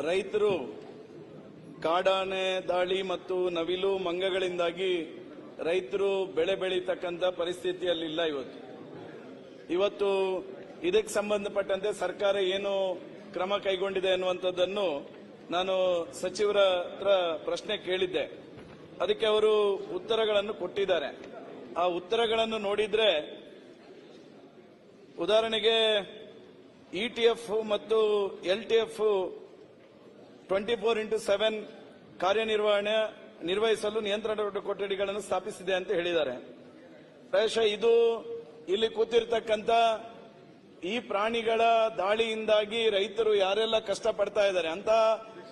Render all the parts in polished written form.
ರೈತರು ಕಾಡಾನೆ ದಾಳಿ ಮತ್ತು ನವಿಲು ಮಂಗಗಳಿಂದಾಗಿ ರೈತರು ಬೆಳೆ ಬೆಳೀತಕ್ಕಂಥ ಪರಿಸ್ಥಿತಿಯಲ್ಲಿಲ್ಲ. ಇವತ್ತು ಇದಕ್ಕೆ ಸಂಬಂಧಪಟ್ಟಂತೆ ಸರ್ಕಾರ ಏನು ಕ್ರಮ ಕೈಗೊಂಡಿದೆ ಅನ್ನುವಂಥದ್ದನ್ನು ನಾನು ಸಚಿವರ ಹತ್ರ ಪ್ರಶ್ನೆ ಕೇಳಿದ್ದೆ. ಅದಕ್ಕೆ ಅವರು ಉತ್ತರಗಳನ್ನು ಕೊಟ್ಟಿದ್ದಾರೆ. ಆ ಉತ್ತರಗಳನ್ನು ನೋಡಿದ್ರೆ ಉದಾಹರಣೆಗೆ ETF ಮತ್ತು LTF 24x7 ನಿರ್ವಹಿಸಲು ನಿಯಂತ್ರಣ ಕೊಠಡಿಗಳನ್ನು ಸ್ಥಾಪಿಸಿದೆ ಅಂತ ಹೇಳಿದ್ದಾರೆ. ಪ್ರಾಯಶಃ ಇದು ಇಲ್ಲಿ ಕೂತಿರ್ತಕ್ಕಂಥ ಈ ಪ್ರಾಣಿಗಳ ದಾಳಿಯಿಂದಾಗಿ ರೈತರು ಯಾರೆಲ್ಲ ಕಷ್ಟಪಡ್ತಾ ಇದ್ದಾರೆ ಅಂತ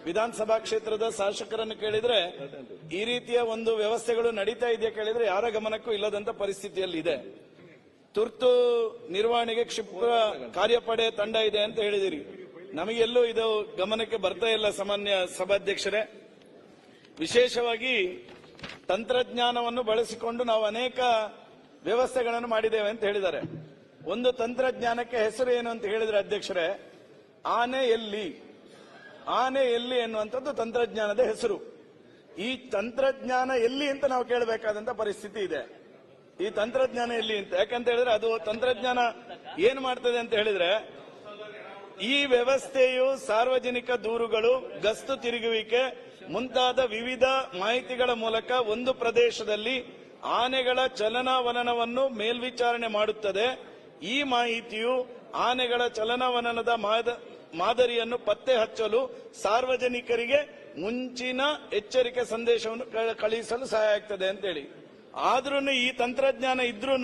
ವಿಧಾನಸಭಾ ಕ್ಷೇತ್ರದ ಶಾಸಕರನ್ನು ಕೇಳಿದ್ರೆ ಈ ರೀತಿಯ ಒಂದು ವ್ಯವಸ್ಥೆಗಳು ನಡೀತಾ ಇದೆಯಾ ಕೇಳಿದ್ರೆ ಯಾರ ಗಮನಕ್ಕೂ ಇಲ್ಲದಂತ ಪರಿಸ್ಥಿತಿಯಲ್ಲಿದೆ. ತುರ್ತು ನಿರ್ವಹಣೆಗೆ ಕ್ಷಿಪ್ರ ಕಾರ್ಯಪಡೆ ತಂಡ ಇದೆ ಅಂತ ಹೇಳಿದಿರಿ. ನಮಗೆಲ್ಲೂ ಇದು ಗಮನಕ್ಕೆ ಬರ್ತಾ ಇಲ್ಲ ಸಾಮಾನ್ಯ ಸಭಾಧ್ಯಕ್ಷರೇ. ವಿಶೇಷವಾಗಿ ತಂತ್ರಜ್ಞಾನವನ್ನು ಬಳಸಿಕೊಂಡು ನಾವು ಅನೇಕ ವ್ಯವಸ್ಥೆಗಳನ್ನು ಮಾಡಿದ್ದೇವೆ ಅಂತ ಹೇಳಿದ್ದಾರೆ. ಒಂದು ತಂತ್ರಜ್ಞಾನಕ್ಕೆ ಹೆಸರು ಏನು ಅಂತ ಹೇಳಿದ್ರೆ ಅಧ್ಯಕ್ಷರೇ, ಆನೆ ಎಲ್ಲಿ ಎನ್ನುವಂಥದ್ದು ತಂತ್ರಜ್ಞಾನದ ಹೆಸರು. ಈ ತಂತ್ರಜ್ಞಾನ ಎಲ್ಲಿ ಅಂತ ನಾವು ಕೇಳಬೇಕಾದಂತ ಪರಿಸ್ಥಿತಿ ಇದೆ. ಈ ತಂತ್ರಜ್ಞಾನ ಎಲ್ಲಿ ಅಂತ ಯಾಕಂತ ಹೇಳಿದ್ರೆ ಅದು ತಂತ್ರಜ್ಞಾನ ಏನ್ ಮಾಡ್ತದೆ ಅಂತ ಹೇಳಿದ್ರೆ, ಈ ವ್ಯವಸ್ಥೆಯು ಸಾರ್ವಜನಿಕ ದೂರುಗಳು, ಗಸ್ತು ತಿರುಗುವಿಕೆ ಮುಂತಾದ ವಿವಿಧ ಮಾಹಿತಿಗಳ ಮೂಲಕ ಒಂದು ಪ್ರದೇಶದಲ್ಲಿ ಆನೆಗಳ ಚಲನವಲನವನ್ನು ಮೇಲ್ವಿಚಾರಣೆ ಮಾಡುತ್ತದೆ. ಈ ಮಾಹಿತಿಯು ಆನೆಗಳ ಚಲನವಲನದ ಮಾದರಿಯನ್ನು ಪತ್ತೆ ಹಚ್ಚಲು ಸಾರ್ವಜನಿಕರಿಗೆ ಮುಂಚಿನ ಎಚ್ಚರಿಕೆ ಸಂದೇಶವನ್ನು ಕಳುಹಿಸಲು ಸಹಾಯ ಆಗ್ತದೆ ಅಂತೇಳಿ. ಆದ್ರೂ ಈ ತಂತ್ರಜ್ಞಾನ ಇದ್ರೂ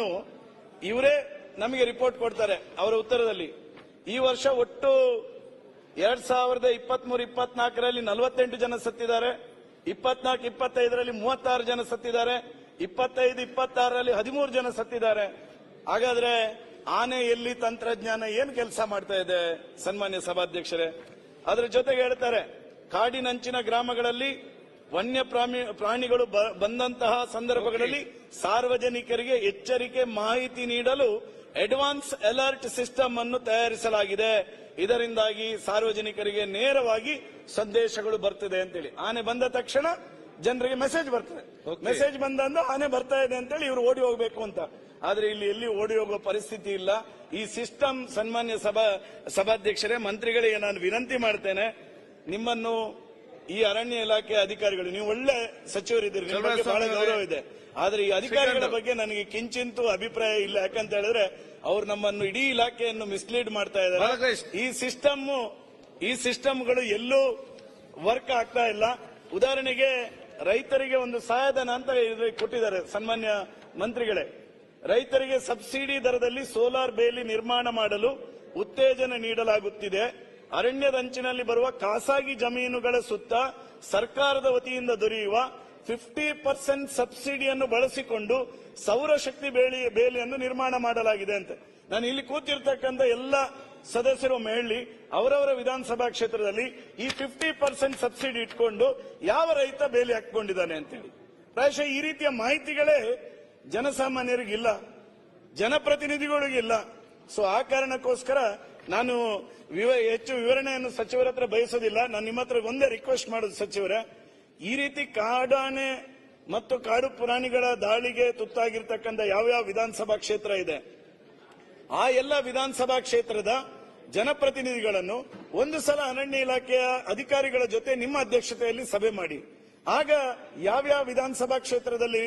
ಇವರೇ ನಮಗೆ ರಿಪೋರ್ಟ್ ಕೊಡ್ತಾರೆ ಅವರ ಉತ್ತರದಲ್ಲಿ. ಈ ವರ್ಷ ಒಟ್ಟು 2023-24ರಲ್ಲಿ 48 ಜನ ಸತ್ತಿದ್ದಾರೆ, 24-25ರಲ್ಲಿ 36 ಜನ ಸತ್ತಿದ್ದಾರೆ, 25-26ರಲ್ಲಿ 13 ಜನ ಸತ್ತಿದ್ದಾರೆ. ಹಾಗಾದ್ರೆ ಆನೆ ಎಲ್ಲಿ ತಂತ್ರಜ್ಞಾನ ಏನ್ ಕೆಲಸ ಮಾಡ್ತಾ ಇದೆ ಸನ್ಮಾನ್ಯ ಸಭಾಧ್ಯಕ್ಷರೇ? ಅದರ ಜೊತೆಗೆ ಹೇಳ್ತಾರೆ, ಕಾಡಿನಂಚಿನ ಗ್ರಾಮಗಳಲ್ಲಿ ವನ್ಯ ಪ್ರಾಣಿಗಳು ಬಂದಂತಹ ಸಂದರ್ಭಗಳಲ್ಲಿ ಸಾರ್ವಜನಿಕರಿಗೆ ಎಚ್ಚರಿಕೆ ಮಾಹಿತಿ ನೀಡಲು ಅಡ್ವಾನ್ಸ್ ಅಲರ್ಟ್ ಸಿಸ್ಟಮ್ ಅನ್ನು ತಯಾರಿಸಲಾಗಿದೆ. ಇದರಿಂದಾಗಿ ಸಾರ್ವಜನಿಕರಿಗೆ ನೇರವಾಗಿ ಸಂದೇಶಗಳು ಬರ್ತದೆ ಅಂತೇಳಿ. ಆನೆ ಬಂದ ತಕ್ಷಣ ಜನರಿಗೆ ಮೆಸೇಜ್ ಬರ್ತದೆ. ಮೆಸೇಜ್ ಬಂದಂದು ಆನೆ ಬರ್ತಾ ಇದೆ ಅಂತೇಳಿ ಇವರು ಓಡಿ ಹೋಗಬೇಕು ಅಂತ. ಆದ್ರೆ ಇಲ್ಲಿ ಎಲ್ಲಿ ಓಡಿ ಹೋಗುವ ಪರಿಸ್ಥಿತಿ ಇಲ್ಲ. ಈ ಸಿಸ್ಟಮ್ ಸನ್ಮಾನ್ಯ ಸಭಾಧ್ಯಕ್ಷರೇ, ಮಂತ್ರಿಗಳಿಗೆ ನಾನು ವಿನಂತಿ ಮಾಡ್ತೇನೆ, ನಿಮ್ಮನ್ನು ಈ ಅರಣ್ಯ ಇಲಾಖೆ ಅಧಿಕಾರಿಗಳು, ನೀವು ಒಳ್ಳೆ ಸಚಿವರಿದ್ದೀರಿ, ನಿಮ್ಮ ಬಗ್ಗೆ ಬಹಳ ಗೌರವ ಇದೆ. ಆದ್ರೆ ಈ ಅಧಿಕಾರಿಗಳ ಬಗ್ಗೆ ನನಗೆ ಕಿಂಚಿಂತೂ ಅಭಿಪ್ರಾಯ ಇಲ್ಲ. ಯಾಕಂತ ಹೇಳಿದ್ರೆ ಅವ್ರು ನಮ್ಮನ್ನು ಇಡೀ ಇಲಾಖೆಯನ್ನು ಮಿಸ್ಲೀಡ್ ಮಾಡ್ತಾ ಇದ್ದಾರೆ. ಈ ಸಿಸ್ಟಮ್ಗಳು ಎಲ್ಲೂ ವರ್ಕ್ ಆಗ್ತಾ ಇಲ್ಲ. ಉದಾಹರಣೆಗೆ ರೈತರಿಗೆ ಒಂದು ಸಹಾಯಧನ ಅಂತ ಕೊಟ್ಟಿದ್ದಾರೆ ಸನ್ಮಾನ್ಯ ಮಂತ್ರಿಗಳೇ. ರೈತರಿಗೆ ಸಬ್ಸಿಡಿ ದರದಲ್ಲಿ ಸೋಲಾರ್ ಬೇಲಿ ನಿರ್ಮಾಣ ಮಾಡಲು ಉತ್ತೇಜನ ನೀಡಲಾಗುತ್ತಿದೆ. ಅರಣ್ಯದಂಚಿನಲ್ಲಿ ಬರುವ ಖಾಸಗಿ ಜಮೀನುಗಳ ಸುತ್ತ ಸರ್ಕಾರದ ವತಿಯಿಂದ ದೊರೆಯುವ 50% ಸಬ್ಸಿಡಿಯನ್ನು ಬಳಸಿಕೊಂಡು ಸೌರಶಕ್ತಿ ಬೇಲಿಯನ್ನು ನಿರ್ಮಾಣ ಮಾಡಲಾಗಿದೆ ಅಂತ. ನಾನು ಇಲ್ಲಿ ಕೂತಿರ್ತಕ್ಕಂಥ ಎಲ್ಲ ಸದಸ್ಯರು ಹೇಳಿ, ಅವರವರ ವಿಧಾನಸಭಾ ಕ್ಷೇತ್ರದಲ್ಲಿ ಈ 50% ಸಬ್ಸಿಡಿ ಇಟ್ಕೊಂಡು ಯಾವ ರೈತ ಬೇಲಿ ಹಾಕೊಂಡಿದ್ದಾನೆ ಅಂತೇಳಿ. ಪ್ರಾಯಶಃ ಈ ರೀತಿಯ ಮಾಹಿತಿಗಳೇ ಜನಸಾಮಾನ್ಯರಿಗಿಲ್ಲ, ಜನಪ್ರತಿನಿಧಿಗಳಿಗಿಲ್ಲ. ಸೊ ಆ ಕಾರಣಕ್ಕೋಸ್ಕರ ನಾನು ಹೆಚ್ಚು ವಿವರಣೆಯನ್ನು ಸಚಿವರ ಹತ್ರ ಬಯಸೋದಿಲ್ಲ. ನಾನು ನಿಮ್ಮ ಹತ್ರ ಒಂದೇ ರಿಕ್ವೆಸ್ಟ್ ಮಾಡೋದು ಸಚಿವರೇ, ಈ ರೀತಿ ಕಾಡಾನೆ ಮತ್ತು ಕಾಡು ಪ್ರಾಣಿಗಳ ದಾಳಿಗೆ ತುತ್ತಾಗಿರ್ತಕ್ಕಂಥ ಯಾವ್ಯಾವ ವಿಧಾನಸಭಾ ಕ್ಷೇತ್ರ ಇದೆ, ಆ ಎಲ್ಲ ವಿಧಾನಸಭಾ ಕ್ಷೇತ್ರದ ಜನಪ್ರತಿನಿಧಿಗಳನ್ನು ಒಂದು ಸಲ ಅರಣ್ಯ ಇಲಾಖೆಯ ಅಧಿಕಾರಿಗಳ ಜೊತೆ ನಿಮ್ಮ ಅಧ್ಯಕ್ಷತೆಯಲ್ಲಿ ಸಭೆ ಮಾಡಿ. ಆಗ ಯಾವ್ಯಾವ ವಿಧಾನಸಭಾ ಕ್ಷೇತ್ರದಲ್ಲಿ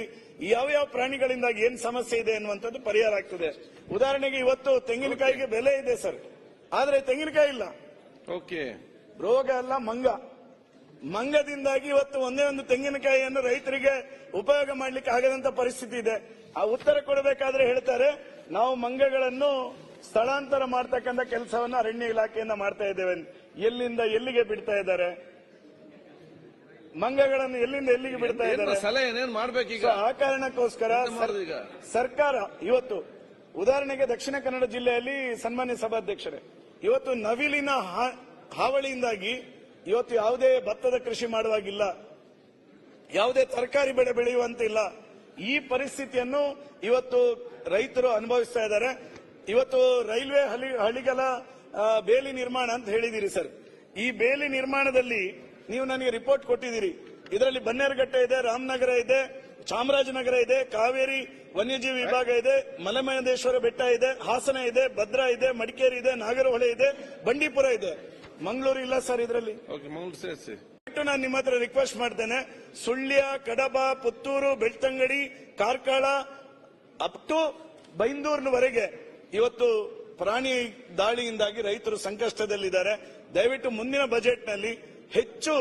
ಯಾವ್ಯಾವ ಪ್ರಾಣಿಗಳಿಂದಾಗಿ ಏನ್ ಸಮಸ್ಯೆ ಇದೆ ಎನ್ನುವಂಥದ್ದು ಪರಿಹಾರ ಆಗ್ತದೆ. ಉದಾಹರಣೆಗೆ ಇವತ್ತು ತೆಂಗಿನಕಾಯಿಗೆ ಬೆಲೆ ಇದೆ ಸರ್, ಆದ್ರೆ ತೆಂಗಿನಕಾಯಿ ಇಲ್ಲ. ರೋಗ ಅಲ್ಲ, ಮಂಗದಿಂದಾಗಿ ಇವತ್ತು ಒಂದೇ ಒಂದು ತೆಂಗಿನಕಾಯಿಯನ್ನು ರೈತರಿಗೆ ಉಪಯೋಗ ಮಾಡ್ಲಿಕ್ಕೆ ಆಗದಂತ ಪರಿಸ್ಥಿತಿ ಇದೆ. ಆ ಉತ್ತರ ಕೊಡಬೇಕಾದ್ರೆ ಹೇಳ್ತಾರೆ, ನಾವು ಮಂಗಗಳನ್ನು ಸ್ಥಳಾಂತರ ಮಾಡ್ತಕ್ಕಂಥ ಕೆಲಸವನ್ನ ಅರಣ್ಯ ಇಲಾಖೆಯಿಂದ ಮಾಡ್ತಾ ಇದ್ದೇವೆ. ಎಲ್ಲಿಂದ ಎಲ್ಲಿಗೆ ಬಿಡ್ತಾ ಇದ್ದಾರೆ ಮಂಗಗಳನ್ನು, ಎಲ್ಲಿಂದ ಎಲ್ಲಿಗೆ ಬಿಡ್ತಾ ಇದ್ದಾರೆ? ಆ ಕಾರಣಕ್ಕೋಸ್ಕರ ಸರ್ಕಾರ ಇವತ್ತು ಉದಾಹರಣೆಗೆ ದಕ್ಷಿಣ ಕನ್ನಡ ಜಿಲ್ಲೆಯಲ್ಲಿ ಸನ್ಮಾನ್ಯ ಸಭಾಧ್ಯಕ್ಷರೇ, ಇವತ್ತು ನವಿಲಿನ ಹಾವಳಿಯಿಂದಾಗಿ ಇವತ್ತು ಯಾವುದೇ ಭತ್ತದ ಕೃಷಿ ಮಾಡುವಾಗಿಲ್ಲ, ಯಾವುದೇ ತರಕಾರಿ ಬೆಳೆ ಬೆಳೆಯುವಂತಿಲ್ಲ. ಈ ಪರಿಸ್ಥಿತಿಯನ್ನು ಇವತ್ತು ರೈತರು ಅನುಭವಿಸ್ತಾ ಇದ್ದಾರೆ. ಇವತ್ತು ರೈಲ್ವೆ ಹಳಿಗಳ ಬೇಲಿ ನಿರ್ಮಾಣ ಅಂತ ಹೇಳಿದಿರಿ ಸರ್. ಈ ಬೇಲಿ ನಿರ್ಮಾಣದಲ್ಲಿ ನೀವು ನನಗೆ ರಿಪೋರ್ಟ್ ಕೊಟ್ಟಿದ್ದೀರಿ. ಇದರಲ್ಲಿ ಬನ್ನೇರುಘಟ್ಟ ಇದೆ, ರಾಮನಗರ ಇದೆ, ಚಾಮರಾಜನಗರ ಇದೆ, ಕಾವೇರಿ ವನ್ಯಜೀವಿ ವಿಭಾಗ ಇದೆ, ಮಲೆಮಹದೇಶ್ವರ ಬೆಟ್ಟ ಇದೆ, ಹಾಸನ ಇದೆ, ಭದ್ರಾ ಇದೆ, ಮಡಿಕೇರಿ ಇದೆ, ನಾಗರಹೊಳೆ ಇದೆ, ಬಂಡೀಪುರ ಇದೆ. ಮಂಗಳೂರು ಇಲ್ಲ ಸರ್ ಇದರಲ್ಲಿ. ನಾನು ನಿಮ್ಮ ಹತ್ರ ರಿಕ್ವೆಸ್ಟ್ ಮಾಡ್ತೇನೆ, ಸುಳ್ಯ, ಕಡಬ, ಪುತ್ತೂರು, ಬೆಳ್ತಂಗಡಿ, ಕಾರ್ಕಳ ಅಪ್ ಟು ಬೈಂದೂರಿನವರೆಗೆ ಇವತ್ತು ಪ್ರಾಣಿ ದಾಳಿಯಿಂದಾಗಿ ರೈತರು ಸಂಕಷ್ಟದಲ್ಲಿದ್ದಾರೆ. ದಯವಿಟ್ಟು ಮುಂದಿನ ಬಜೆಟ್ನಲ್ಲಿ ಹೆಚ್ಚು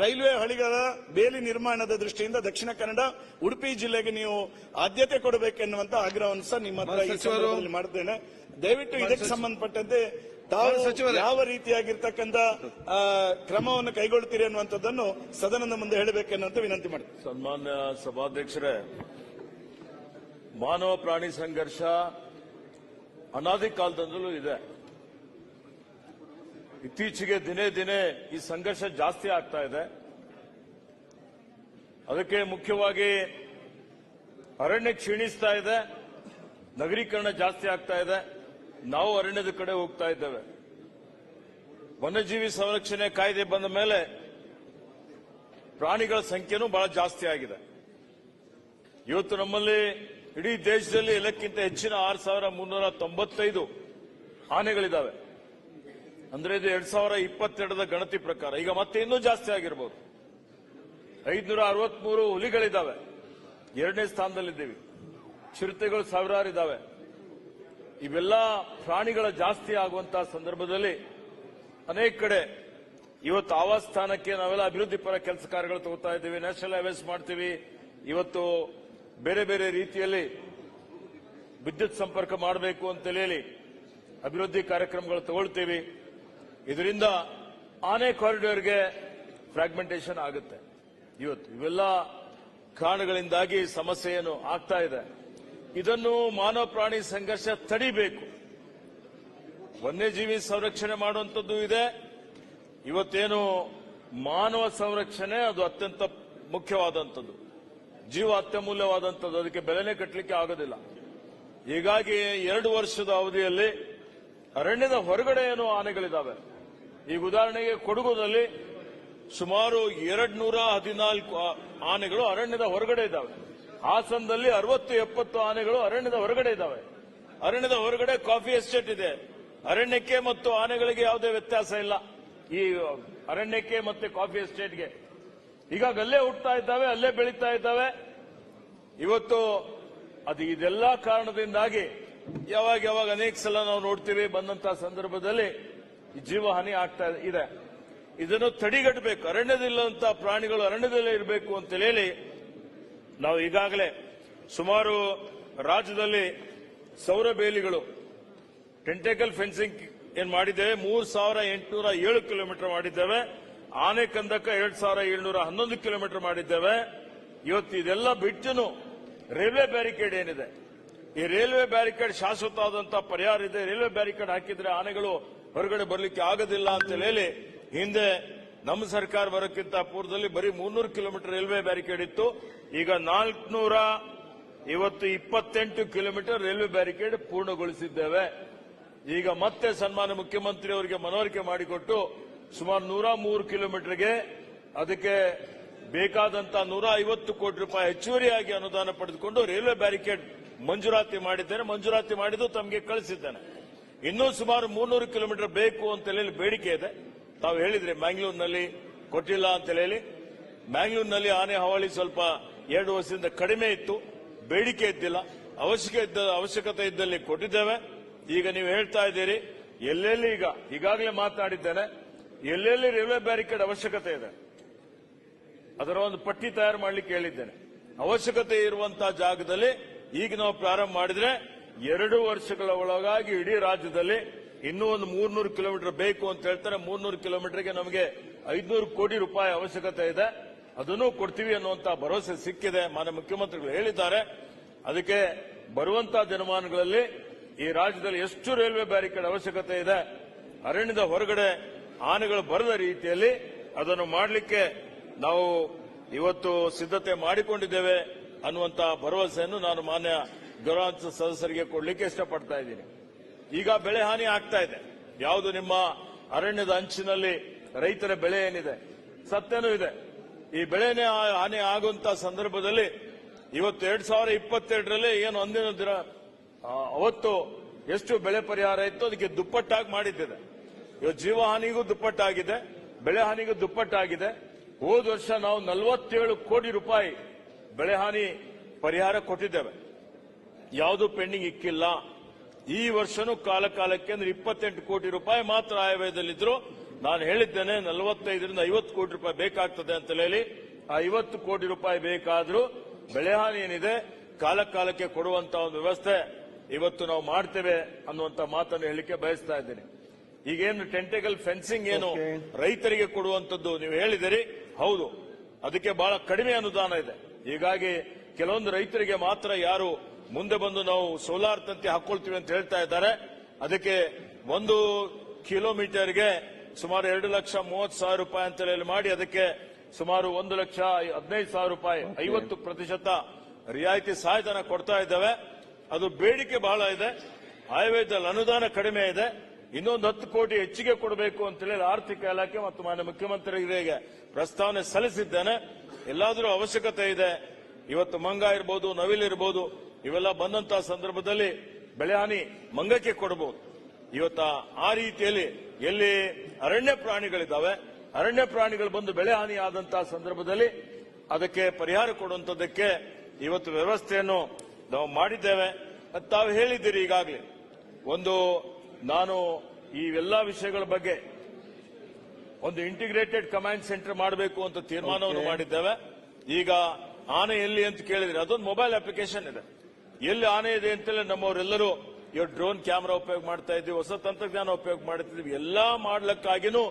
ರೈಲ್ವೆ ಹಳಿಗಳ ಬೇಲಿ ನಿರ್ಮಾಣದ ದೃಷ್ಟಿಯಿಂದ ದಕ್ಷಿಣ ಕನ್ನಡ, ಉಡುಪಿ ಜಿಲ್ಲೆಗೆ ನೀವು ಆದ್ಯತೆ ಕೊಡಬೇಕೆನ್ನುವಂತ ಆಗ್ರಹವನ್ನು ಸಹ ನಿಮ್ಮ ಹತ್ರ ಈ ಸಂದರ್ಭದಲ್ಲಿ ಮಾಡ್ತೇನೆ. ದಯವಿಟ್ಟು ಇದಕ್ಕೆ ಸಂಬಂಧಪಟ್ಟಂತೆ ತಾವು ಯಾವ ರೀತಿಯಾಗಿರ್ತಕ್ಕಂಥ ಕ್ರಮವನ್ನು ಕೈಗೊಳ್ತೀರಿ ಅನ್ನುವಂಥದ್ದನ್ನು ಸದನದ ಮುಂದೆ ಹೇಳಬೇಕೆನ್ನುವಂತ ವಿನಂತಿ ಮಾಡ್ತೀನಿ. ಸನ್ಮಾನ್ಯ ಸಭಾಧ್ಯಕ್ಷರೇ, ಮಾನವ ಪ್ರಾಣಿ ಸಂಘರ್ಷ ಅನಾದಿ ಕಾಲದಿಂದಲೂ ಇದೆ. ಇತ್ತೀಚೆಗೆ ದಿನೇ ದಿನೇ ಈ ಸಂಘರ್ಷ ಜಾಸ್ತಿ ಆಗ್ತಾ ಇದೆ. ಅದಕ್ಕೆ ಮುಖ್ಯವಾಗಿ ಅರಣ್ಯ ಕ್ಷೀಣಿಸ್ತಾ ಇದೆ, ನಗರೀಕರಣ ಜಾಸ್ತಿ ಆಗ್ತಾ ಇದೆ, ನಾವು ಅರಣ್ಯದ ಕಡೆ ಹೋಗ್ತಾ ಇದ್ದೇವೆ. ವನ್ಯಜೀವಿ ಸಂರಕ್ಷಣೆ ಕಾಯ್ದೆ ಬಂದ ಮೇಲೆ ಪ್ರಾಣಿಗಳ ಸಂಖ್ಯೆನೂ ಬಹಳ ಜಾಸ್ತಿ ಆಗಿದೆ. ಇವತ್ತು ನಮ್ಮಲ್ಲಿ ಇಡೀ ದೇಶದಲ್ಲಿ ಎಲ್ಲಕ್ಕಿಂತ ಹೆಚ್ಚಿನ 6395 ಆನೆಗಳಿದ್ದಾವೆ. ಅಂದ್ರೆ ಇದು 2022ರ ಗಣತಿ ಪ್ರಕಾರ. ಈಗ ಮತ್ತೆ ಇನ್ನೂ ಜಾಸ್ತಿ ಆಗಿರಬಹುದು. 563 ಹುಲಿಗಳಿದ್ದಾವೆ, 2ನೇ ಸ್ಥಾನದಲ್ಲಿದ್ದೀವಿ. ಚಿರತೆಗಳು ಸಾವಿರಾರು ಇದ್ದಾವೆ. ಇವೆಲ್ಲ ಪ್ರಾಣಿಗಳ ಜಾಸ್ತಿ ಆಗುವಂತಹ ಸಂದರ್ಭದಲ್ಲಿ ಅನೇಕ ಕಡೆ ಇವತ್ತು ಆವಾಸ ಸ್ಥಾನಕ್ಕೆ ನಾವೆಲ್ಲ ಅಭಿವೃದ್ಧಿ ಪರ ಕೆಲಸ ಕಾರ್ಯಗಳು ತಗೋತಾ ಇದ್ದೀವಿ, ನ್ಯಾಷನಲ್ ಹೈವೇಸ್ ಮಾಡ್ತೀವಿ. ಇವತ್ತು ಬೇರೆ ಬೇರೆ ರೀತಿಯಲ್ಲಿ ವಿದ್ಯುತ್ ಸಂಪರ್ಕ ಮಾಡಬೇಕು ಅಂತ ಹೇಳಿ ಅಭಿವೃದ್ಧಿ ಕಾರ್ಯಕ್ರಮಗಳು ತಗೊಳ್ತೀವಿ. ಇದರಿಂದ ಆನೆ ಕಾರಿಡಾರ್ಗೆ ಫ್ರಾಗ್ಮೆಂಟೇಷನ್ ಆಗುತ್ತೆ. ಇವತ್ತು ಇವೆಲ್ಲ ಕಾರಣಗಳಿಂದಾಗಿ ಸಮಸ್ಯೆ ಏನು ಆಗ್ತಾ ಇದೆ. ಇದನ್ನು ಮಾನವ ಪ್ರಾಣಿ ಸಂಘರ್ಷ ತಡಿಬೇಕು. ವನ್ಯಜೀವಿ ಸಂರಕ್ಷಣೆ ಮಾಡುವಂಥದ್ದು ಇದೆ. ಇವತ್ತೇನು ಮಾನವ ಸಂರಕ್ಷಣೆ ಅದು ಅತ್ಯಂತ ಮುಖ್ಯವಾದಂಥದ್ದು, ಜೀವ ಅತ್ಯಮೂಲ್ಯವಾದಂಥದ್ದು. ಅದಕ್ಕೆ ಬೆಲೆನೇ ಕಟ್ಟಲಿಕ್ಕೆ ಆಗೋದಿಲ್ಲ. ಹೀಗಾಗಿ 2 ವರ್ಷದ ಅವಧಿಯಲ್ಲಿ ಅರಣ್ಯದ ಹೊರಗಡೆ ಏನೋ ಆನೆಗಳಿದ್ದಾವೆ. ಈಗ ಉದಾಹರಣೆಗೆ ಕೊಡಗುನಲ್ಲಿ ಸುಮಾರು 214 ಆನೆಗಳು ಅರಣ್ಯದ ಹೊರಗಡೆ ಇದ್ದಾವೆ. ಹಾಸನದಲ್ಲಿ 60-70 ಆನೆಗಳು ಅರಣ್ಯದ ಹೊರಗಡೆ ಇದ್ದಾವೆ. ಅರಣ್ಯದ ಹೊರಗಡೆ ಕಾಫಿ ಎಸ್ಟೇಟ್ ಇದೆ. ಅರಣ್ಯಕ್ಕೆ ಮತ್ತು ಆನೆಗಳಿಗೆ ಯಾವುದೇ ವ್ಯತ್ಯಾಸ ಇಲ್ಲ. ಈ ಅರಣ್ಯಕ್ಕೆ ಮತ್ತೆ ಕಾಫಿ ಎಸ್ಟೇಟ್ಗೆ ಹೀಗಾಗಿ ಅಲ್ಲೇ ಹುಟ್ಟುತ್ತಾ ಇದ್ದಾವೆ, ಅಲ್ಲೇ ಬೆಳೀತಾ ಇದ್ದಾವೆ. ಇವತ್ತು ಅದು ಇದೆಲ್ಲ ಕಾರಣದಿಂದಾಗಿ ಯಾವಾಗ ಅನೇಕ ಸಲ ನಾವು ನೋಡ್ತೀವಿ, ಬಂದಂತಹ ಸಂದರ್ಭದಲ್ಲಿ ಜೀವಹಾನಿ ಆಗ್ತಾ ಇದೆ. ಇದನ್ನು ತಡೆಗಟ್ಟಬೇಕು. ಅರಣ್ಯದಲ್ಲಿರುವಂತಹ ಪ್ರಾಣಿಗಳು ಅರಣ್ಯದಲ್ಲೇ ಇರಬೇಕು ಅಂತ ಹೇಳಿ ನಾವು ಈಗಾಗಲೇ ಸುಮಾರು ರಾಜ್ಯದಲ್ಲಿ ಸೌರ ಬೇಲಿಗಳು ಟೆಂಟೇಕಲ್ ಫೆನ್ಸಿಂಗ್ ಏನ್ ಮಾಡಿದ್ದೇವೆ. 3807 ಕಿಲೋಮೀಟರ್ ಮಾಡಿದ್ದೇವೆ. ಆನೆ ಕಂದಕ 2711 ಕಿಲೋಮೀಟರ್ ಮಾಡಿದ್ದೇವೆ. ಇವತ್ತು ಇದೆಲ್ಲ ಬಿಟ್ಟನು ರೈಲ್ವೆ ಬ್ಯಾರಿಕೇಡ್ ಏನಿದೆ, ಈ ರೈಲ್ವೆ ಬ್ಯಾರಿಕೇಡ್ ಶಾಶ್ವತವಾದಂತಹ ಪರಿಹಾರ ಇದೆ. ರೈಲ್ವೆ ಬ್ಯಾರಿಕೇಡ್ ಹಾಕಿದ್ರೆ ಆನೆಗಳು ಹೊರಗಡೆ ಬರಲಿಕ್ಕೆ ಆಗೋದಿಲ್ಲ ಅಂತ ಹೇಳಿ ಹಿಂದೆ ನಮ್ಮ ಸರ್ಕಾರ ಬರೋಕ್ಕಿಂತ ಪೂರ್ವದಲ್ಲಿ ಬರೀ 300 ಕಿಲೋಮೀಟರ್ ರೈಲ್ವೆ ಬ್ಯಾರಿಕೇಡ್ ಇತ್ತು. ಈಗ 428 ಕಿಲೋಮೀಟರ್ ರೈಲ್ವೆ ಬ್ಯಾರಿಕೇಡ್ ಪೂರ್ಣಗೊಳಿಸಿದ್ದೇವೆ. ಈಗ ಮತ್ತೆ ಸನ್ಮಾನ್ಯ ಮುಖ್ಯಮಂತ್ರಿ ಅವರಿಗೆ ಮನವರಿಕೆ ಮಾಡಿಕೊಟ್ಟು ಸುಮಾರು 103 ಕಿಲೋಮೀಟರ್ಗೆ ಅದಕ್ಕೆ ಬೇಕಾದಂತಹ 150 ಕೋಟಿ ರೂಪಾಯಿ ಹೆಚ್ಚುವರಿಯಾಗಿ ಅನುದಾನ ಪಡೆದುಕೊಂಡು ರೈಲ್ವೆ ಬ್ಯಾರಿಕೇಡ್ ಮಂಜೂರಾತಿ ಮಾಡಿದ್ದೇನೆ. ಮಂಜೂರಾತಿ ಮಾಡಿದ್ದು ತಮಗೆ ಕಳಿಸಿದ್ದೇನೆ. ಇನ್ನೂ ಸುಮಾರು 300 ಕಿಲೋಮೀಟರ್ ಬೇಕು ಅಂತ ಹೇಳಿ ಬೇಡಿಕೆ ಇದೆ. ತಾವು ಹೇಳಿದ್ರೆ ಮ್ಯಾಂಗ್ಳೂರಿನಲ್ಲಿ ಕೊಟ್ಟಿಲ್ಲ ಅಂತ ಹೇಳಿ. ಮ್ಯಾಂಗ್ಳೂರಿನಲ್ಲಿ ಆನೆ ಹಾವಳಿ ಸ್ವಲ್ಪ 2 ವರ್ಷದಿಂದ ಕಡಿಮೆ ಇತ್ತು, ಬೇಡಿಕೆ ಇದ್ದಿಲ್ಲ. ಅವಶ್ಯಕತೆ ಇದ್ದಲ್ಲಿ ಕೊಟ್ಟಿದ್ದೇವೆ. ಈಗ ನೀವು ಹೇಳ್ತಾ ಇದ್ದೀರಿ ಎಲ್ಲೆಲ್ಲಿ, ಈಗಾಗಲೇ ಮಾತನಾಡಿದ್ದೇನೆ, ಎಲ್ಲೆಲ್ಲಿ ರೈಲ್ವೆ ಬ್ಯಾರಿಕೇಡ್ ಅವಶ್ಯಕತೆ ಇದೆ ಅದರ ಒಂದು ಪಟ್ಟಿ ತಯಾರು ಮಾಡಲಿಕ್ಕೆ ಹೇಳಿದ್ದೇನೆ. ಅವಶ್ಯಕತೆ ಇರುವಂತಹ ಜಾಗದಲ್ಲಿ ಈಗ ನಾವು ಪ್ರಾರಂಭ ಮಾಡಿದ್ರೆ 2 ವರ್ಷಗಳ ಒಳಗಾಗಿ ಇಡೀ ರಾಜ್ಯದಲ್ಲಿ ಇನ್ನೂ ಒಂದು 300 ಕಿಲೋಮೀಟರ್ ಬೇಕು ಅಂತ ಹೇಳ್ತಾರೆ. 300 ಕಿಲೋಮೀಟರ್ಗೆ ನಮಗೆ 500 ಕೋಟಿ ರೂಪಾಯಿ ಅವಶ್ಯಕತೆ ಇದೆ. ಅದನ್ನು ಕೊಡ್ತೀವಿ ಅನ್ನುವಂತ ಭರವಸೆ ಸಿಕ್ಕಿದೆ, ಮಾನ್ಯ ಮುಖ್ಯಮಂತ್ರಿಗಳು ಹೇಳಿದ್ದಾರೆ. ಅದಕ್ಕೆ ಬರುವಂತಹ ದಿನಮಾನಗಳಲ್ಲಿ ಈ ರಾಜ್ಯದಲ್ಲಿ ಎಷ್ಟು ರೈಲ್ವೆ ಬ್ಯಾರಿಕೇಡ್ ಅವಶ್ಯಕತೆ ಇದೆ, ಅರಣ್ಯದ ಹೊರಗಡೆ ಆನೆಗಳು ಬರದ ರೀತಿಯಲ್ಲಿ ಅದನ್ನು ಮಾಡಲಿಕ್ಕೆ ನಾವು ಇವತ್ತು ಸಿದ್ಧತೆ ಮಾಡಿಕೊಂಡಿದ್ದೇವೆ ಅನ್ನುವಂತ ಭರವಸೆಯನ್ನು ನಾನು ಮಾನ್ಯ ಗೌರವಾನ್ವಿತ ಸದಸ್ಯರಿಗೆ ಕೊಡಲಿಕ್ಕೆ ಇಷ್ಟಪಡ್ತಾ ಇದ್ದೀನಿ. ಈಗ ಬೆಳೆ ಹಾನಿ ಆಗ್ತಾ ಇದೆ. ಯಾವುದು ನಿಮ್ಮ ಅರಣ್ಯದ ಅಂಚಿನಲ್ಲಿ ರೈತರ ಬೆಳೆ ಏನಿದೆ, ಸತ್ಯನೂ ಇದೆ. ಈ ಬೆಳೆನೇ ಹಾನಿ ಆಗುವಂತ ಸಂದರ್ಭದಲ್ಲಿ ಇವತ್ತು 2022ರಲ್ಲಿ ಏನು ಅಂದಿನ ದಿನ ಅವತ್ತು ಎಷ್ಟು ಬೆಳೆ ಪರಿಹಾರ ಇತ್ತು ಅದಕ್ಕೆ ದುಪ್ಪಟ್ಟಾಗಿ ಮಾಡಿದ್ದಿದೆ. ಇವತ್ತು ಜೀವ ಹಾನಿಗೂ ದುಪ್ಪಟ್ಟಾಗಿದೆ, ಬೆಳೆ ಹಾನಿಗೂ ದುಪ್ಪಟ್ಟಾಗಿದೆ. ಹೋದ ವರ್ಷ ನಾವು 47 ಕೋಟಿ ರೂಪಾಯಿ ಬೆಳೆ ಹಾನಿ ಪರಿಹಾರ ಕೊಟ್ಟಿದ್ದೇವೆ. ಯಾವುದು ಪೆಂಡಿಂಗ್ ಇಕ್ಕಿಲ್ಲ. ಈ ವರ್ಷನೂ ಕಾಲಕ್ಕೆ ಅಂದ್ರೆ 28 ಕೋಟಿ ರೂಪಾಯಿ ಮಾತ್ರ ಆಯವ್ಯಯದಲ್ಲಿದ್ರು. ನಾನು ಹೇಳಿದ್ದೇನೆ 45ರಿಂದ 50 ಕೋಟಿ ರೂಪಾಯಿ ಬೇಕಾಗ್ತದೆ ಅಂತ ಹೇಳಿ. ಆ 50 ಕೋಟಿ ರೂಪಾಯಿ ಬೇಕಾದ್ರೂ ಬೆಳೆ ಹಾನಿ ಏನಿದೆ ಕಾಲಕ್ಕೆ ಕೊಡುವಂತ ಒಂದು ವ್ಯವಸ್ಥೆ ಇವತ್ತು ನಾವು ಮಾಡ್ತೇವೆ ಅನ್ನುವಂತ ಮಾತನ್ನು ಹೇಳಿಕೆ ಬಯಸ್ತಾ ಇದ್ದೇನೆ. ಈಗೇನು ಟೆಂಟೆಕಲ್ ಫೆನ್ಸಿಂಗ್ ಏನು ರೈತರಿಗೆ ಕೊಡುವಂತದ್ದು ನೀವು ಹೇಳಿದಿರಿ, ಹೌದು, ಅದಕ್ಕೆ ಬಹಳ ಕಡಿಮೆ ಅನುದಾನ ಇದೆ. ಹೀಗಾಗಿ ಕೆಲವೊಂದು ರೈತರಿಗೆ ಮಾತ್ರ ಯಾರು ಮುಂದೆ ಬಂದು ನಾವು ಸೋಲಾರ್ ತಂತಿ ಹಾಕೊಳ್ತೀವಿ ಅಂತ ಹೇಳ್ತಾ ಇದ್ದಾರೆ. ಅದಕ್ಕೆ 1 ಕಿಲೋಮೀಟರ್ಗೆ ಸುಮಾರು 2,30,000 ರೂಪಾಯಿ ಅಂತ ಹೇಳಿ ಮಾಡಿ ಅದಕ್ಕೆ ಸುಮಾರು 1,15,000 ರೂಪಾಯಿ 50% ರಿಯಾಯಿತಿ ಸಹಾಯಧನ ಕೊಡ್ತಾ ಇದ್ದೇವೆ. ಅದು ಬೇಡಿಕೆ ಬಹಳ ಇದೆ, ಆಯವ್ಯಯದಲ್ಲಿ ಅನುದಾನ ಕಡಿಮೆ ಇದೆ. ಇನ್ನೊಂದು 10 ಕೋಟಿ ಹೆಚ್ಚಿಗೆ ಕೊಡಬೇಕು ಅಂತ ಹೇಳಿ ಆರ್ಥಿಕ ಇಲಾಖೆ ಮತ್ತು ಮಾನ್ಯ ಮುಖ್ಯಮಂತ್ರಿಗಳಿಗೆ ಪ್ರಸ್ತಾವನೆ ಸಲ್ಲಿಸಿದ್ದೇನೆ. ಎಲ್ಲಾದರೂ ಅವಶ್ಯಕತೆ ಇದೆ. ಇವತ್ತು ಮಂಗ ಇರಬಹುದು, ನವಿಲಿರಬಹುದು, ಇವೆಲ್ಲ ಬಂದಂತಹ ಸಂದರ್ಭದಲ್ಲಿ ಬೆಳೆ ಹಾನಿ ಮಂಗಕ್ಕೆ ಕೊಡಬಹುದು. ಇವತ್ತ ಆ ರೀತಿಯಲ್ಲಿ ಎಲ್ಲಿ ಅರಣ್ಯ ಪ್ರಾಣಿಗಳಿದ್ದಾವೆ, ಅರಣ್ಯ ಪ್ರಾಣಿಗಳು ಬಂದು ಬೆಳೆ ಹಾನಿ ಆದಂತಹ ಸಂದರ್ಭದಲ್ಲಿ ಅದಕ್ಕೆ ಪರಿಹಾರ ಕೊಡುವಂತದ್ದಕ್ಕೆ ಇವತ್ತು ವ್ಯವಸ್ಥೆಯನ್ನು ನಾವು ಮಾಡಿದ್ದೇವೆ. ತಾವು ಹೇಳಿದ್ದೀರಿ ಈಗಾಗಲೇ. ನಾನು ಈ ಎಲ್ಲಾ ವಿಷಯಗಳ ಬಗ್ಗೆ ಒಂದು ಇಂಟಿಗ್ರೇಟೆಡ್ ಕಮಾಂಡ್ ಸೆಂಟರ್ ಮಾಡಬೇಕು ಅಂತ ತೀರ್ಮಾನವನ್ನು ಮಾಡಿದ್ದೇವೆ. ಈಗ ಆನೆ ಎಲ್ಲಿ ಅಂತ ಕೇಳಿದ್ರೆ ಅದೊಂದು ಮೊಬೈಲ್ ಅಪ್ಲಿಕೇಶನ್ ಇದೆ. ಎಲ್ಲಿ ಆನೆ ಇದೆ ಅಂತೇಳಿ ನಮ್ಮವರೆಲ್ಲರೂ ಇವತ್ತು ಡ್ರೋನ್ ಕ್ಯಾಮೆರಾ ಉಪಯೋಗ ಮಾಡ್ತಾ ಇದ್ದೀವಿ, ಹೊಸ ತಂತ್ರಜ್ಞಾನ ಉಪಯೋಗ ಮಾಡ್ತಿದ್ದೀವಿ. ಎಲ್ಲಾ ಮಾಡ್ಲಿಕ್ಕಾಗಿನೂ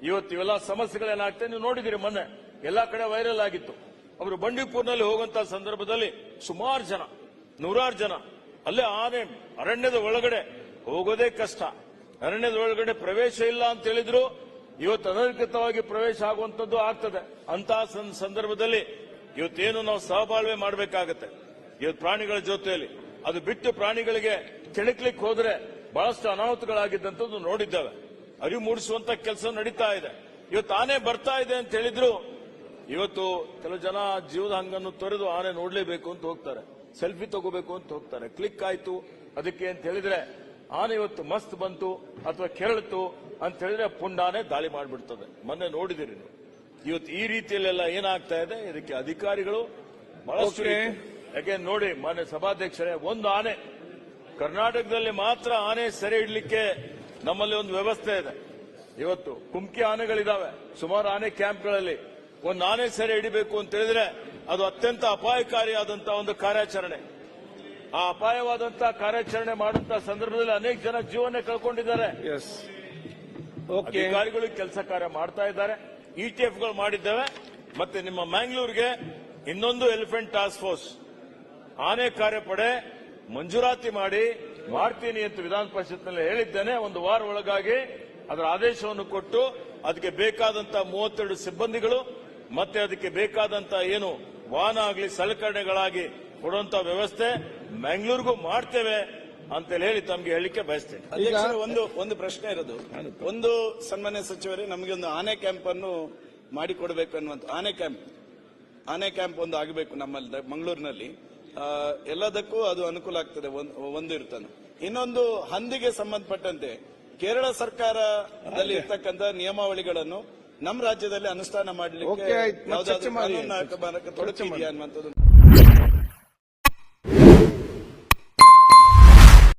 ಇವತ್ತು ಇವೆಲ್ಲ ಸಮಸ್ಯೆಗಳೇನಾಗ್ತದೆ ನೀವು ನೋಡಿದಿರಿ. ಮೊನ್ನೆ ಎಲ್ಲಾ ಕಡೆ ವೈರಲ್ ಆಗಿತ್ತು. ಅವರು ಬಂಡೀಪುರ್ನಲ್ಲಿ ಹೋಗುವಂತಹ ಸಂದರ್ಭದಲ್ಲಿ ಸುಮಾರು ಜನ, 100 ಜನ ಅಲ್ಲೇ ಆನೆ ಅರಣ್ಯದ ಒಳಗಡೆ ಹೋಗೋದೇ ಕಷ್ಟ, ಅರಣ್ಯದ ಒಳಗಡೆ ಪ್ರವೇಶ ಇಲ್ಲ ಅಂತ ಹೇಳಿದ್ರು. ಇವತ್ತು ಅನಧಿಕೃತವಾಗಿ ಪ್ರವೇಶ ಆಗುವಂತದ್ದು ಆಗ್ತದೆ. ಅಂತಹ ಸಂದರ್ಭದಲ್ಲಿ ಇವತ್ತೇನು ನಾವು ಸಹಬಾಳ್ವೆ ಮಾಡಬೇಕಾಗತ್ತೆ ಇವತ್ತು ಪ್ರಾಣಿಗಳ ಜೊತೆಯಲ್ಲಿ. ಅದು ಬಿಟ್ಟು ಪ್ರಾಣಿಗಳಿಗೆ ಕೆಣಕ್ಲಿಕ್ಕೆ ಹೋದ್ರೆ ಬಹಳಷ್ಟು ಅನಾಹುತಗಳಾಗಿದ್ದಂಥದ್ದು ನೋಡಿದ್ದೇವೆ. ಅರಿವು ಮೂಡಿಸುವಂತ ಕೆಲಸ ನಡೀತಾ ಇದೆ. ಇವತ್ತು ಆನೆ ಬರ್ತಾ ಇದೆ ಅಂತ ಹೇಳಿದ್ರು. ಇವತ್ತು ಕೆಲವು ಜನ ಜೀವದ ಹಂಗನ್ನು ತೊರೆದು ಆನೆ ನೋಡ್ಲೇಬೇಕು ಅಂತ ಹೋಗ್ತಾರೆ, ಸೆಲ್ಫಿ ತಗೋಬೇಕು ಅಂತ ಹೋಗ್ತಾರೆ. ಕ್ಲಿಕ್ ಆಯ್ತು ಅದಕ್ಕೆ ಅಂತ ಹೇಳಿದ್ರೆ ಆನೆ ಇವತ್ತು ಮಸ್ತ್ ಬಂತು ಅಥವಾ ಕೆರಳಿತು ಅಂತ ಹೇಳಿದ್ರೆ ಪುಂಡಾನೆ ದಾಳಿ ಮಾಡಿಬಿಡ್ತದೆ. ಮೊನ್ನೆ ನೋಡಿದಿರಿ ನೀವು. ಇವತ್ತು ಈ ರೀತಿಯಲ್ಲೆಲ್ಲ ಏನಾಗ್ತಾ ಇದೆ, ಇದಕ್ಕೆ ಅಧಿಕಾರಿಗಳು ಬಹಳಷ್ಟು ಯಾಕೆ ನೋಡಿ. ಮಾನ್ಯ ಸಭಾಧ್ಯಕ್ಷರೇ, ಒಂದು ಆನೆ ಕರ್ನಾಟಕದಲ್ಲಿ ಮಾತ್ರ ಆನೆ ಸೆರೆ ಇಡ್ಲಿಕ್ಕೆ ನಮ್ಮಲ್ಲಿ ಒಂದು ವ್ಯವಸ್ಥೆ ಇದೆ. ಇವತ್ತು ಕುಮ್ಕಿ ಆನೆಗಳಿದಾವೆ ಸುಮಾರು ಆನೆ ಕ್ಯಾಂಪ್ಗಳಲ್ಲಿ. ಒಂದು ಆನೆ ಸೆರೆ ಹಿಡಿಬೇಕು ಅಂತ ಹೇಳಿದ್ರೆ ಅದು ಅತ್ಯಂತ ಅಪಾಯಕಾರಿಯಾದಂತಹ ಒಂದು ಕಾರ್ಯಾಚರಣೆ. ಆ ಅಪಾಯವಾದಂತಹ ಕಾರ್ಯಾಚರಣೆ ಮಾಡುವಂತಹ ಸಂದರ್ಭದಲ್ಲಿ ಅನೇಕ ಜನ ಜೀವನ ಕಳ್ಕೊಂಡಿದ್ದಾರೆ. ಅಧಿಕಾರಿಗಳು ಕೆಲಸ ಕಾರ್ಯ ಮಾಡ್ತಾ ಇದ್ದಾರೆ. ಇಟಿಎಫ್ಗಳು ಮಾಡಿದ್ದೇವೆ. ಮತ್ತೆ ನಿಮ್ಮ ಮ್ಯಾಂಗ್ಳೂರ್ಗೆ ಇನ್ನೊಂದು ಎಲಿಫೆಂಟ್ ಟಾಸ್ಕ್ ಫೋರ್ಸ್ ಆನೆ ಕಾರ್ಯಪಡೆ ಮಂಜೂರಾತಿ ಮಾಡ್ತೀನಿ ಅಂತ ವಿಧಾನ ಪರಿಷತ್ನಲ್ಲಿ ಹೇಳಿದ್ದೇನೆ. ಒಂದು ವಾರ ಒಳಗಾಗಿ ಅದರ ಆದೇಶವನ್ನು ಕೊಟ್ಟು ಅದಕ್ಕೆ ಬೇಕಾದಂತ 32 ಸಿಬ್ಬಂದಿಗಳು ಮತ್ತೆ ಅದಕ್ಕೆ ಬೇಕಾದಂತ ಏನು ವಾಹನ ಆಗಲಿ ಸಲಕರಣೆಗಳಾಗಿ ಕೊಡುವಂತ ವ್ಯವಸ್ಥೆ ಮ್ಯಾಂಗ್ಳೂರ್ಗೂ ಮಾಡ್ತೇವೆ ಅಂತ ಹೇಳಿ ತಮಗೆ ಹೇಳಿಕೆ ಬಯಸ್ತೇನೆ. ಅಧ್ಯಕ್ಷರೇ, ಒಂದು ಪ್ರಶ್ನೆ ಇರೋದು. ಒಂದು ಸನ್ಮಾನ್ಯ ಸಚಿವರೇ, ನಮಗೆ ಒಂದು ಆನೆ ಕ್ಯಾಂಪ್ ಅನ್ನು ಮಾಡಿಕೊಡಬೇಕು ಅನ್ನುವಂತ ಆನೆ ಕ್ಯಾಂಪ್ ಒಂದು ಆಗಬೇಕು ನಮ್ಮಲ್ಲಿ ಮಂಗಳೂರಿನಲ್ಲಿ. ಎಲ್ಲದಕ್ಕೂ ಅದು ಅನುಕೂಲ ಆಗ್ತದೆ. ಒಂದು ಇರ್ತಾನೆ. ಇನ್ನೊಂದು ಹಂದಿಗೆ ಸಂಬಂಧಪಟ್ಟಂತೆ ಕೇರಳ ಸರ್ಕಾರದಲ್ಲಿ ಇರ್ತಕ್ಕಂಥ ನಿಯಮಾವಳಿಗಳನ್ನು ನಮ್ಮ ರಾಜ್ಯದಲ್ಲಿ ಅನುಷ್ಠಾನ ಮಾಡಲಿಕ್ಕೆ ಯಾವುದಾದ್ರೂ ಕಾನೂನು ತೊಡಕಿದೆಯಾ ಅನ್ನುವಂಥದ್ದು